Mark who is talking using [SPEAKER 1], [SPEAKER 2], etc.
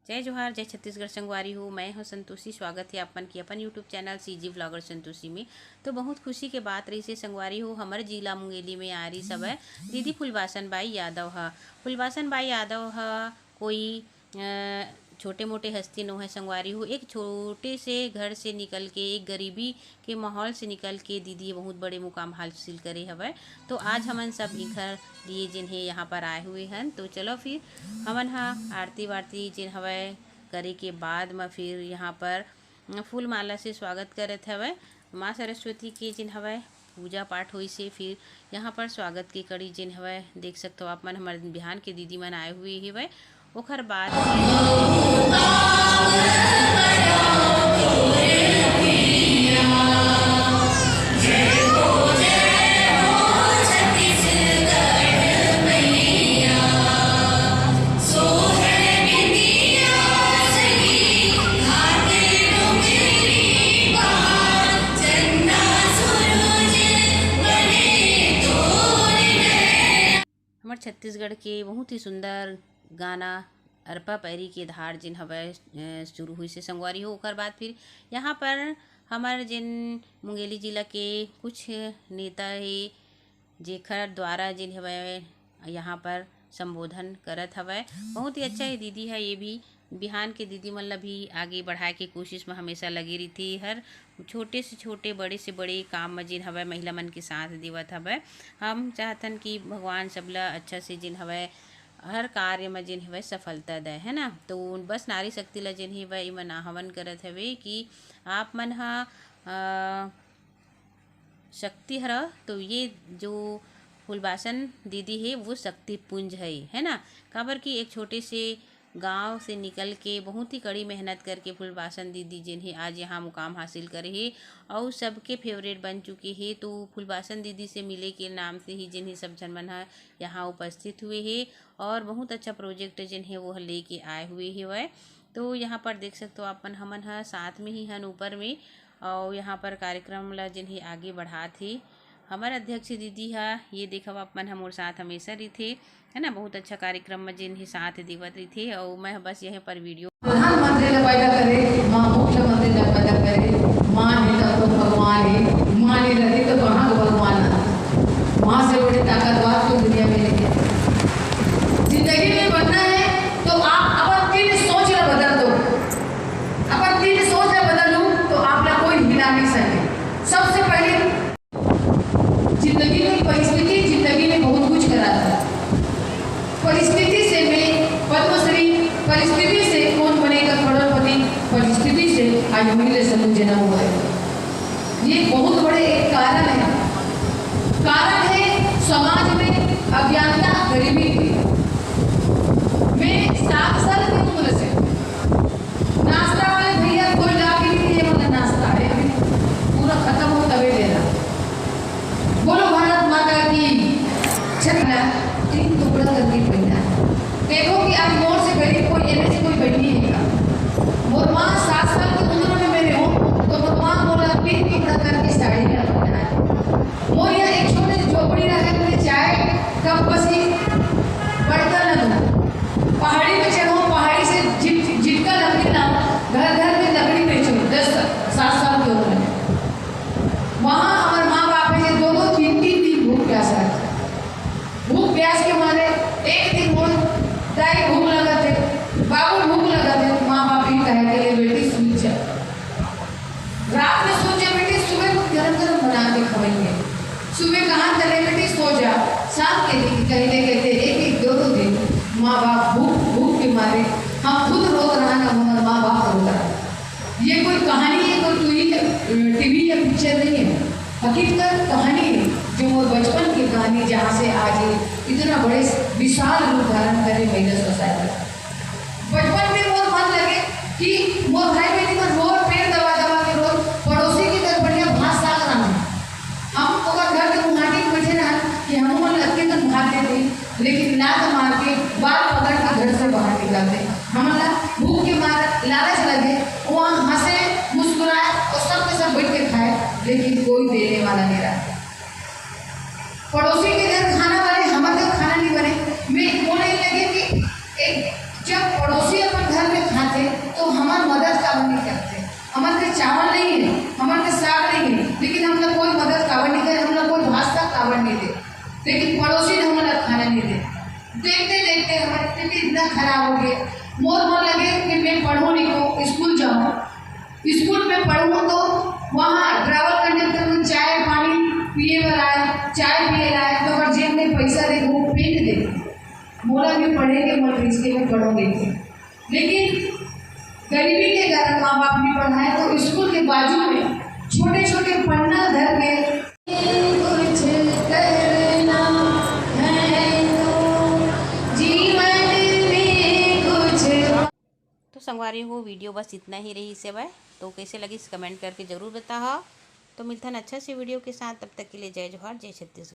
[SPEAKER 1] जय जोहार, जय छत्तीसगढ़ संगवारी हो। मैं हूं संतोषी। स्वागत है अपन की अपन YouTube channel CG blogger Santoshi में। तो बहुत खुशी के बात रही से संगवारी हो, हमारे जिला मुंगेली में आ रही सब है दीदी फुलवासन बाई यादव है। फुलवासन बाई यादव है कोई छोटे मोटे हस्ती नो है संगवारी हो। एक छोटे से घर से निकल के, एक गरीबी के माहौल से निकल के दीदी बहुत बड़े मुकाम हासिल करे हवे। तो आज हमन सब इखर लिए जिन्हें यहाँ पर आए हुए हैं। तो चलो फिर हमन हा आरती वारती जिन हवे करे के बाद में फिर यहाँ पर फूल माला से स्वागत करत हवे। माँ सरस्वती के जिन हवे पूजा पाठ हुई से फिर यहाँ पर स्वागत की कड़ी जिन हवे देख सकते हो आप मन हमारे बिहान के दीदी मन आए हुए हवे। ओखर बाद हमारे छत्तीसगढ़ के बहुत ही सुंदर गाना अरपा पैरी के धार जिन हवे शुरू हुई से संगवारी हो। ओकर बाद फिर यहाँ पर हमारे जिन मुंगेली जिला के कुछ नेता है जेखर द्वारा जिन हवे यहाँ पर संबोधन करत हवे। बहुत ही अच्छा है दीदी है, ये भी बिहान के दीदी मन ला भी आगे बढ़ाए के कोशिश में हमेशा लगी रही थी। हर छोटे से छोटे बड़े से बड़े काम में जिन हवे महिला मन के साथ देवत हवे। हम चाहतन कि भगवान सबला अच्छा से जिन हवे हर कार्य में जिन हवे सफलता दे, है ना। तो बस नारी शक्ति ला जिन हवे इमन आहवान करत हवे कि आप मन हा शक्ति हरा। तो ये जो फुलवासन दीदी है वो शक्ति पुंज है ना। काबर कि एक छोटे से गांव से निकल के बहुत ही कड़ी मेहनत करके फुलवासन दीदी जिन्हें आज यहाँ मुकाम हासिल करे है और सबके फेवरेट बन चुके हैं। तो फुलवासन दीदी से मिले के नाम से ही जिन्हें सब जन मन यहाँ उपस्थित हुए हैं और बहुत अच्छा प्रोजेक्ट जिन्हें वो लेके आए हुए है। तो यहाँ पर देख सकते हो अपन हमन साथ में ही हन ऊपर में और यहाँ पर कार्यक्रम ला जिन्हें आगे बढ़ा थे हमारे अध्यक्ष दीदी है। ये देखा अपन हमारे साथ हमेशा रही थे, है ना। बहुत अच्छा कार्यक्रम में जिन्हें साथ देवत रही थे और मैं बस यहीं पर वीडियो
[SPEAKER 2] प्रधानमंत्री ने पैदा करे, माँ मुख्यमंत्री ने पैदा करे। माँ है तो भगवान है, माँ नहीं रहती तो कहाँ का भगवान है। माँ से बड़ी ताकतवर तो दुनिया में नहीं है। जिंदगी में बनना है तो आप अपन तीन सोच ला बदल दो। अपन तीन सोच ला बदल लूँ तो आप ला कोई हिला नहीं सके। सबसे पहले जिंदगी में परिस्थिति जिंदगी में बहुत कुछ कराता है। परिस्थिति से मैं पद्मश्री, परिस्थिति से कौन बनेगा करोड़पति, परिस्थिति से आज महिला समूह जन्म हुआ है। ये बहुत बड़े एक कारण है। कारण है समाज में अज्ञानता, गरीबी की। मैं 7 साल की उम्र से नाश्ता वाले भैया कोई ला के नहीं दिए, मतलब नाश्ता है पूरा खत्म हो तबे देना। बोलो भारत माता की। छठना 3 टुकड़ा करके पहना। देखो कि आज मोर से गरीब कोई एने से कोई बैठी है। मोर माँ 7 साल की उम्र में मैंने हूँ तो मोर माँ बोला 3 टुकड़ा करके साड़ी में पहना है। मोर यहाँ एक छोटे से झोपड़ी रहे, मुझे चाय कब बसी बढ़ता लगना। पहाड़ी में चढ़ो, पहाड़ी से जिटका लकड़ी लाओ, घर घर में लकड़ी बेचो। 7 साल की उम्र में वहाँ हमारे माँ बाप है 2-2, 3-3 दिन भूख प्यास रखते। भूख प्यास के मारे एक दिन वो दाई भूख लगा थे, बाबू भूख लगा थे। माँ बाप ही कहते हैं बेटी सुन जा, रात में सो जा बेटी, सुबह गरम गरम बना के खवाएंगे। सुबह कहाँ चले बेटी, सो जा। शाम के दिन कहते 1-2 दिन माँ बाप भूख के मारे हम खुद रो रहा ना, मगर माँ बाप रो रहा। ये कोई कहानी है, कोई टीवी या पिक्चर नहीं है, हकीकत कहानी है जो मोर बचपन की कहानी, जहाँ से आज इतना बड़े विशाल रूप धारण करे महिला सोसाइटी। बचपन में मोर मन लगे कि मोर भाई बहनी को रोज पेड़ दबा दबा के रोज पड़ोसी की तरफ बढ़िया घास साग रहा है। हम ओकर घर के मुहाटी में बैठे रहा कि हम मन लगते तक भागते थे, लेकिन लात मार के बाल पकड़ के घर से बाहर निकालते। हमारा भूख के मार लालच लगे, वहाँ हंसे मुस्कुराए और सब के सब बैठ के खाए, लेकिन कोई देने वाला नहीं रहा। पड़ोसी के घर खाना बने, हमारे घर खाना नहीं बने। मैं बोलने लगे कि एक जब पड़ोसी अपन घर में हमारे के चावल नहीं है, हमारे के साग नहीं है, लेकिन हम लोग कोई मदद कावर नहीं करे, हम लोग कोई भाषा कावर नहीं दे, लेकिन पड़ोसी ने हमारा खाना नहीं दे। देखते देखते हमारी स्थिति इतना खराब हो गई, मोर मन लगे कि मैं पढ़ूँ लिखूँ, स्कूल जाऊँ। स्कूल में पढ़ूँ तो वहाँ ड्राइवर कंडक्टर में चाय पानी पिए बनाए, चाय पिए लाए तो अगर जेब में पैसा दे वो पेट दे, बोला भी पढ़ेंगे मत इसके में पढ़ोगे। लेकिन गरीबी के कारण माँ बाप नहीं पढ़ाए तो स्कूल के बाजू में छोटे छोटे पन्ना धर के कुछ करना है तो जीवन में कुछ।
[SPEAKER 1] तो संगवारी हो वीडियो बस इतना ही रही से भाई, तो कैसे लगी कमेंट करके ज़रूर बताओ। तो मिलता है अच्छा से वीडियो के साथ, तब तक के लिए जय जोहार, जय छत्तीसगढ़।